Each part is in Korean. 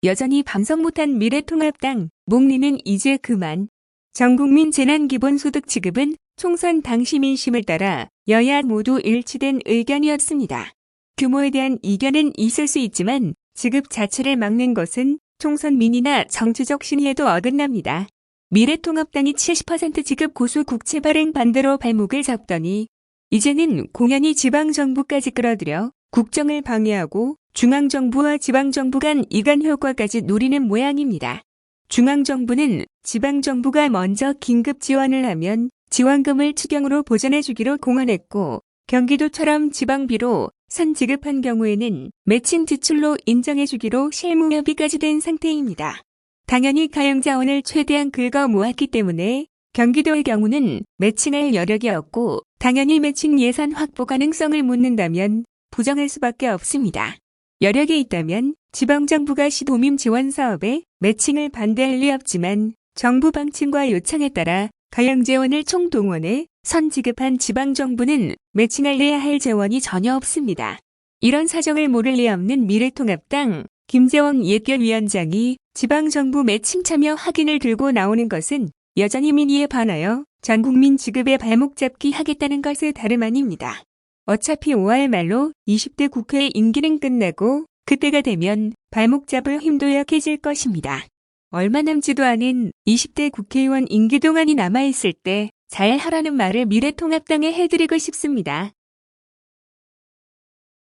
여전히 반성 못한 미래통합당, 목리는 이제 그만. 전국민 재난기본소득 지급은 총선 당시 민심을 따라 여야 모두 일치된 의견이었습니다. 규모에 대한 이견은 있을 수 있지만 지급 자체를 막는 것은 총선 민의나 정치적 신의에도 어긋납니다. 미래통합당이 70% 지급 고수 국채 발행 반대로 발목을 잡더니 이제는 공연히 지방정부까지 끌어들여 국정을 방해하고 중앙정부와 지방정부 간 이간 효과까지 노리는 모양입니다. 중앙정부는 지방정부가 먼저 긴급 지원을 하면 지원금을 추경으로 보전해주기로 공언했고 경기도처럼 지방비로 선 지급한 경우에는 매칭 지출로 인정해주기로 실무 협의까지 된 상태입니다. 당연히 가용자원을 최대한 긁어 모았기 때문에 경기도의 경우는 매칭할 여력이 없고 당연히 매칭 예산 확보 가능성을 묻는다면 부정할 수밖에 없습니다. 여력이 있다면 지방정부가 시도민 지원 사업에 매칭을 반대할 리 없지만 정부 방침과 요청에 따라 가용재원을 총동원해 선 지급한 지방정부는 매칭할래야 할 재원이 전혀 없습니다. 이런 사정을 모를 리 없는 미래통합당 김재원 예결위원장이 지방정부 매칭 참여 확인을 들고 나오는 것은 여전히 민의에 반하여 전국민 지급에 발목 잡기 하겠다는 것의 다름 아닙니다. 어차피 5월 말로 20대 국회 임기는 끝나고 그때가 되면 발목 잡을 힘도 약해질 것입니다. 얼마 남지도 않은 20대 국회의원 임기 동안이 남아있을 때 잘 하라는 말을 미래통합당에 해드리고 싶습니다.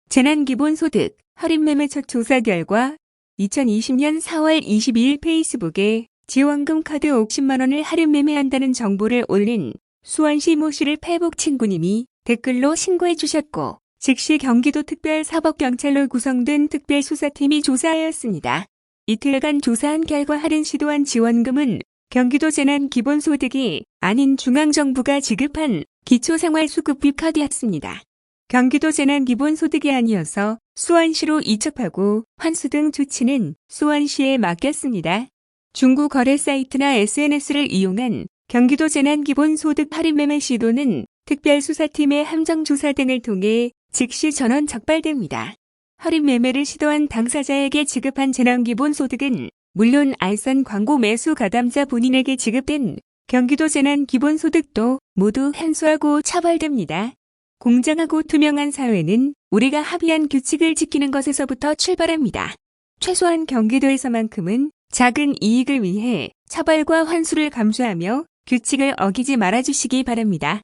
재난기본소득 할인매매 첫 조사 결과 2020년 4월 22일 페이스북에 지원금 카드 50만 원을 할인 매매한다는 정보를 올린 수원시 모 씨를 페이북 친구님이 댓글로 신고해 주셨고 즉시 경기도 특별사법경찰로 구성된 특별수사팀이 조사하였습니다. 이틀간 조사한 결과 할인 시도한 지원금은 경기도 재난기본소득이 아닌 중앙정부가 지급한 기초생활수급비 카드였습니다. 경기도 재난기본소득이 아니어서 수원시로 이첩하고 환수 등 조치는 수원시에 맡겼습니다. 중고 거래 사이트나 SNS를 이용한 경기도 재난기본소득 할인매매 시도는 특별수사팀의 함정조사 등을 통해 즉시 전원 적발됩니다. 할인매매를 시도한 당사자에게 지급한 재난기본소득은 물론 알선 광고 매수 가담자 본인에게 지급된 경기도 재난기본소득도 모두 현수하고 처벌됩니다. 공정하고 투명한 사회는 우리가 합의한 규칙을 지키는 것에서부터 출발합니다. 최소한 경기도에서만큼은 작은 이익을 위해 처벌과 환수를 감수하며 규칙을 어기지 말아주시기 바랍니다.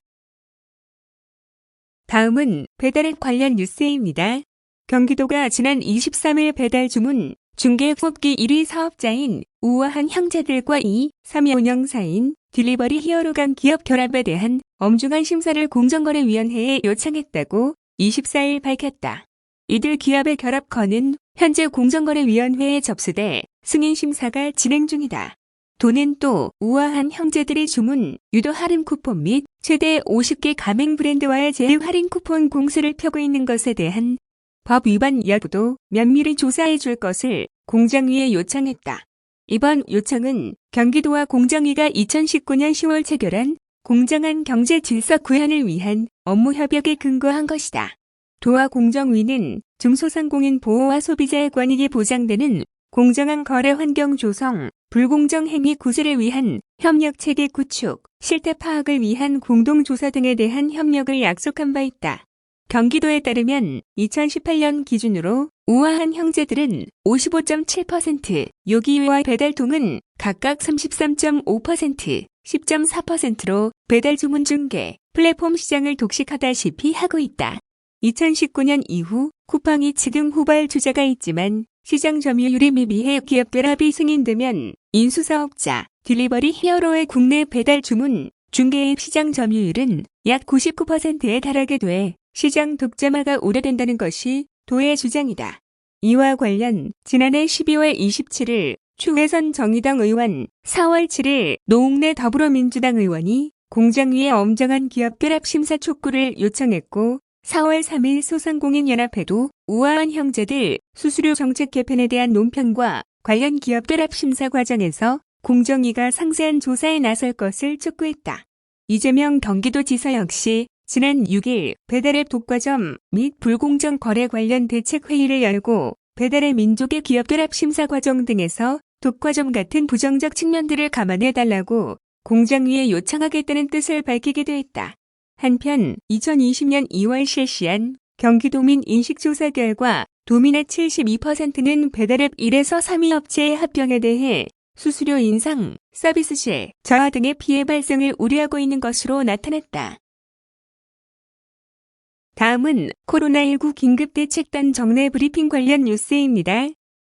다음은 배달앱 관련 뉴스입니다. 경기도가 지난 23일 배달 주문 중개 뽑기 1위 사업자인 우아한 형제들과 2, 3위 운영사인 딜리버리 히어로 간 기업 결합에 대한 엄중한 심사를 공정거래위원회에 요청했다고 24일 밝혔다. 이들 기업의 결합 건은 현재 공정거래위원회에 접수돼 승인 심사가 진행 중이다. 도는 또 우아한 형제들이 주문 유도 할인 쿠폰 및 최대 50개 가맹 브랜드와의 제휴 할인 쿠폰 공세를 펴고 있는 것에 대한 법 위반 여부도 면밀히 조사해 줄 것을 공정위에 요청했다. 이번 요청은 경기도와 공정위가 2019년 10월 체결한 공정한 경제 질서 구현을 위한 업무 협약에 근거한 것이다. 도와 공정위는 중소상공인 보호와 소비자의 권익이 보장되는 공정한 거래 환경 조성, 불공정 행위 구제를 위한 협력 체계 구축, 실태 파악을 위한 공동조사 등에 대한 협력을 약속한 바 있다. 경기도에 따르면 2018년 기준으로 우아한 형제들은 55.7%, 요기요와 배달통은 각각 33.5%, 10.4%로 배달 주문 중개, 플랫폼 시장을 독식하다시피 하고 있다. 2019년 이후 쿠팡이 지등 후발 주자가 있지만 시장 점유율이 미비해 기업 결합이 승인되면 인수사업자, 딜리버리 히어로의 국내 배달 주문, 중개의 시장 점유율은 약 99%에 달하게 돼 시장 독점화가 우려된다는 것이 도의 주장이다. 이와 관련 지난해 12월 27일 추혜선 정의당 의원, 4월 7일 노웅래 더불어민주당 의원이 공정위에 엄정한 기업 결합 심사 촉구를 요청했고 4월 3일 소상공인연합회도 우아한 형제들 수수료 정책 개편에 대한 논평과 관련 기업 결합 심사 과정에서 공정위가 상세한 조사에 나설 것을 촉구했다. 이재명 경기도지사 역시 지난 6일 배달앱 독과점 및 불공정 거래 관련 대책회의를 열고 배달의 민족의 기업 결합 심사 과정 등에서 독과점 같은 부정적 측면들을 감안해달라고 공장위에 요청하겠다는 뜻을 밝히기도 했다. 한편 2020년 2월 실시한 경기도민 인식조사 결과 도민의 72%는 배달앱 1에서 3위 업체의 합병에 대해 수수료 인상, 서비스실 저하 등의 피해 발생을 우려하고 있는 것으로 나타났다. 다음은 코로나19 긴급대책단 정례 브리핑 관련 뉴스입니다.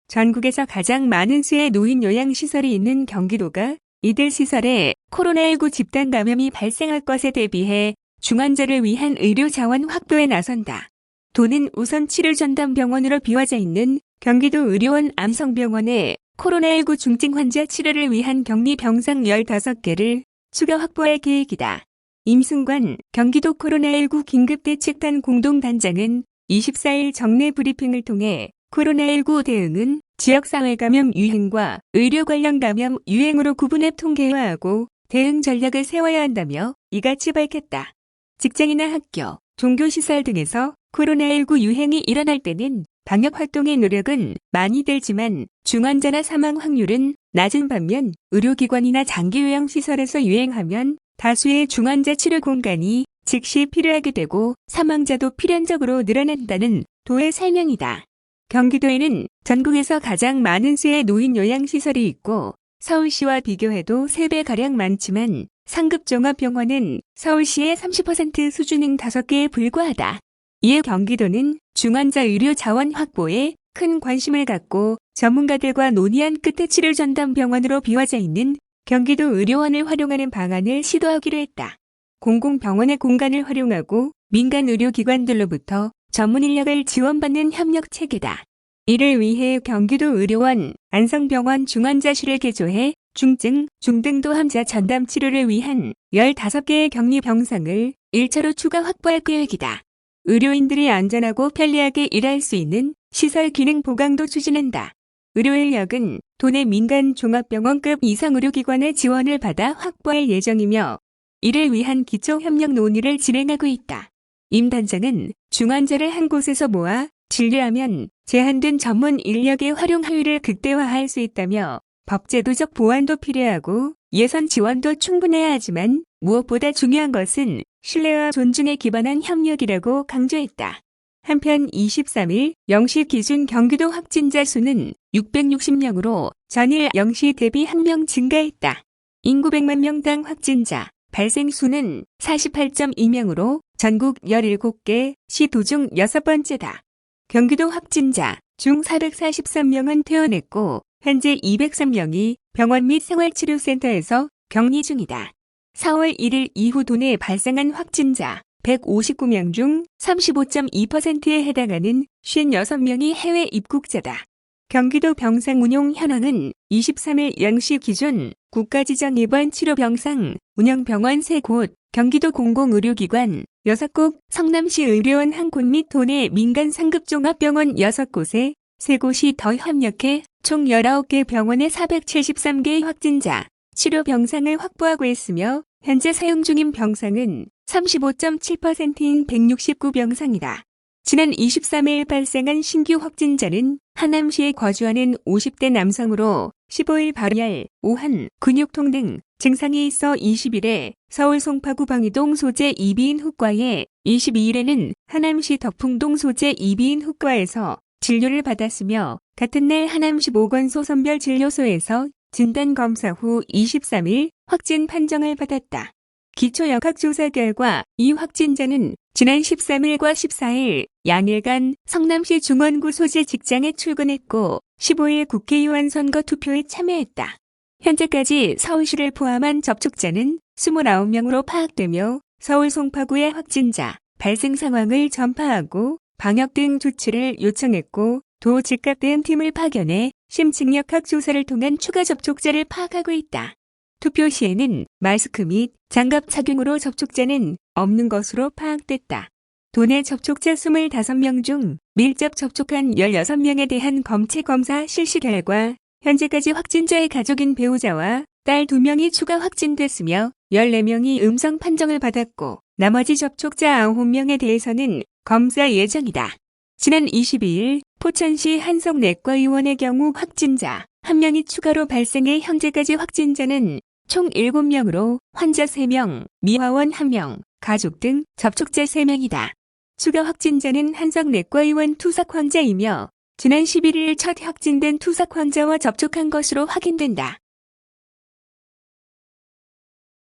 전국에서 가장 많은 수의 노인 요양시설이 있는 경기도가 이들 시설에 코로나19 집단 감염이 발생할 것에 대비해 중환자를 위한 의료 자원 확보에 나선다. 도는 우선 치료전담병원으로 비워져 있는 경기도 의료원 암성병원에 코로나19 중증 환자 치료를 위한 격리 병상 15개를 추가 확보할 계획이다. 임승관 경기도 코로나19 긴급대책단 공동단장은 24일 정례 브리핑을 통해 코로나19 대응은 지역사회 감염 유행과 의료 관련 감염 유행으로 구분해 통계화하고 대응 전략을 세워야 한다며 이같이 밝혔다. 직장이나 학교, 종교시설 등에서 코로나19 유행이 일어날 때는 방역활동의 노력은 많이 들지만 중환자나 사망 확률은 낮은 반면 의료기관이나 장기요양시설에서 유행하면 다수의 중환자 치료 공간이 즉시 필요하게 되고 사망자도 필연적으로 늘어난다는 도의 설명이다. 경기도에는 전국에서 가장 많은 수의 노인 요양시설이 있고 서울시와 비교해도 3배가량 많지만 상급종합병원은 서울시의 30% 수준인 5개에 불과하다. 이에 경기도는 중환자 의료 자원 확보에 큰 관심을 갖고 전문가들과 논의한 끝에 치료전담병원으로 비워져 있는 경기도 의료원을 활용하는 방안을 시도하기로 했다. 공공병원의 공간을 활용하고 민간 의료기관들로부터 전문 인력을 지원받는 협력 체계다. 이를 위해 경기도 의료원, 안성병원 중환자실을 개조해 중증, 중등도 환자 전담 치료를 위한 15개의 격리 병상을 1차로 추가 확보할 계획이다. 의료인들이 안전하고 편리하게 일할 수 있는 시설 기능 보강도 추진한다. 의료인력은 도내 민간 종합병원급 이상 의료기관의 지원을 받아 확보할 예정이며 이를 위한 기초협력 논의를 진행하고 있다. 임 단장은 중환자를 한 곳에서 모아 진료하면 제한된 전문 인력의 활용 효율을 극대화할 수 있다며 법제도적 보완도 필요하고 예산 지원도 충분해야 하지만 무엇보다 중요한 것은 신뢰와 존중에 기반한 협력이라고 강조했다. 한편 23일 0시 기준 경기도 확진자 수는 660명으로 전일 0시 대비 1명 증가했다. 인구 100만 명당 확진자, 발생 수는 48.2명으로 전국 17개 시도 중 6번째다. 경기도 확진자 중 443명은 퇴원했고 현재 203명이 병원 및 생활치료센터에서 격리 중이다. 4월 1일 이후 도내에 발생한 확진자 159명 중 35.2%에 해당하는 56명이 해외 입국자다. 경기도 병상 운용 현황은 23일 0시 기준 국가지정 입원 치료 병상 운영 병원 3곳, 경기도 공공의료기관 6곳, 성남시 의료원 1곳 및 도내 민간 상급종합병원 6곳에 3곳이 더 협력해 총 19개 병원의 473개의 확진자, 치료 병상을 확보하고 있으며 현재 사용 중인 병상은 35.7%인 169병상이다. 지난 23일 발생한 신규 확진자는 하남시에 거주하는 50대 남성으로 15일 발열, 오한, 근육통 등 증상이 있어 20일에 서울 송파구 방이동 소재 이비인 후과에 22일에는 하남시 덕풍동 소재 이비인 후과에서 진료를 받았으며 같은 날 하남시 보건소 선별진료소에서 진단검사 후 23일 확진 판정을 받았다. 기초역학조사 결과 이 확진자는 지난 13일과 14일 양일간 성남시 중원구 소재 직장에 출근했고 15일 국회의원 선거 투표에 참여했다. 현재까지 서울시를 포함한 접촉자는 29명으로 파악되며 서울 송파구의 확진자 발생 상황을 전파하고 방역 등 조치를 요청했고 도 직각 대응팀을 파견해 심층역학 조사를 통한 추가 접촉자를 파악하고 있다. 투표 시에는 마스크 및 장갑 착용으로 접촉자는 없는 것으로 파악됐다. 도내 접촉자 25명 중 밀접 접촉한 16명에 대한 검체 검사 실시 결과 현재까지 확진자의 가족인 배우자와 딸 2명이 추가 확진됐으며 14명이 음성 판정을 받았고 나머지 접촉자 9명에 대해서는 검사 예정이다. 지난 22일 포천시 한석내과의원의 경우 확진자 1명이 추가로 발생해 현재까지 확진자는 총 7명으로 환자 3명, 미화원 1명, 가족 등 접촉자 3명이다. 추가 확진자는 한석내과의원 투석 환자이며 지난 11일 첫 확진된 투석 환자와 접촉한 것으로 확인된다.